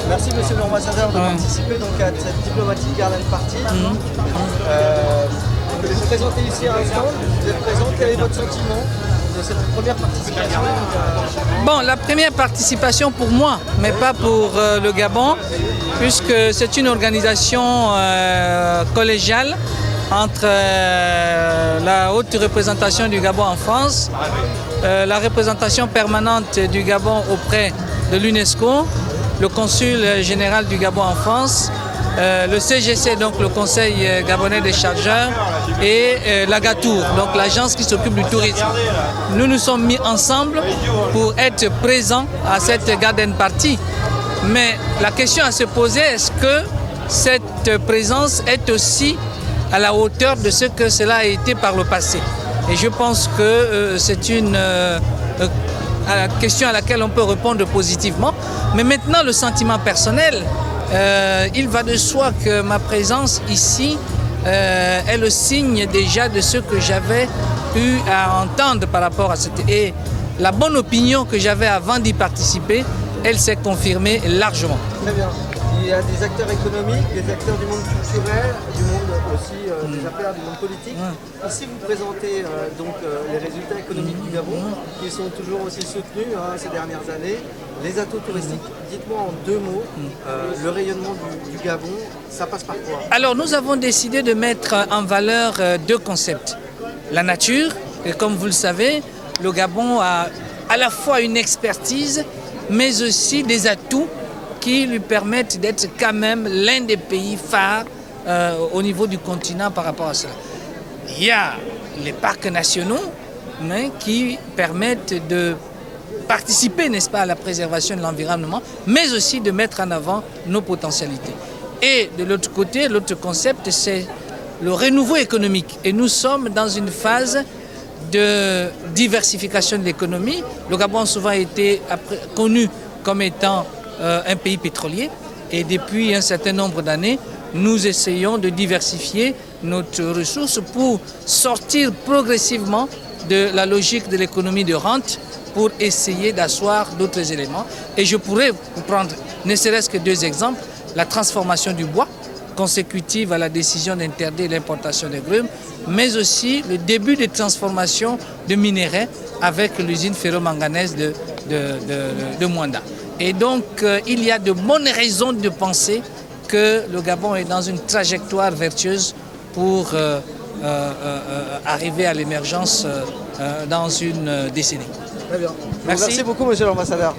Merci monsieur l'ambassadeur de participer donc à cette diplomatique Garden Party. Vous êtes présenté ici à un stand, vous êtes présent, quel est votre sentiment de cette première participation? Bon, la première participation pour moi, mais pas pour le Gabon, puisque c'est une organisation collégiale entre la haute représentation du Gabon en France, la représentation permanente du Gabon auprès de l'UNESCO, le consul général du Gabon en France, le CGC, donc le Conseil gabonais des chargeurs, et l'Agatour, donc l'agence qui s'occupe du tourisme. Nous nous sommes mis ensemble pour être présents à cette garden party. Mais la question à se poser, est-ce que cette présence est aussi à la hauteur de ce que cela a été par le passé? Et je pense que c'est une question à laquelle on peut répondre positivement. Mais maintenant, le sentiment personnel, il va de soi que ma présence ici est le signe déjà de ce que j'avais eu à entendre par rapport à cette... Et la bonne opinion que j'avais avant d'y participer, elle s'est confirmée largement. Très bien. Il y a des acteurs économiques, des acteurs du monde culturel, du monde aussi des affaires, du monde politique. Ici, vous présentez les résultats économiques du Gabon, qui sont toujours aussi soutenus ces dernières années. Les atouts touristiques, dites-moi en deux mots, le rayonnement du Gabon, ça passe par quoi? Alors, nous avons décidé de mettre en valeur deux concepts. La nature, et comme vous le savez, le Gabon a à la fois une expertise, mais aussi des atouts qui lui permettent d'être quand même l'un des pays phares au niveau du continent par rapport à cela. Il y a les parcs nationaux qui permettent de participer, n'est-ce pas, à la préservation de l'environnement, mais aussi de mettre en avant nos potentialités. Et de l'autre côté, l'autre concept, c'est le renouveau économique. Et nous sommes dans une phase de diversification de l'économie. Le Gabon a souvent été connu comme étant un pays pétrolier, et depuis un certain nombre d'années, nous essayons de diversifier notre ressource pour sortir progressivement de la logique de l'économie de rente pour essayer d'asseoir d'autres éléments. Et je pourrais vous prendre ne serait-ce que deux exemples: la transformation du bois, consécutive à la décision d'interdire l'importation des grumes, mais aussi le début de transformation de minerais avec l'usine ferro-manganèse de Mwanda. Et donc, il y a de bonnes raisons de penser que le Gabon est dans une trajectoire vertueuse pour arriver à l'émergence dans une décennie. Très bien. Merci. Merci beaucoup, monsieur l'ambassadeur.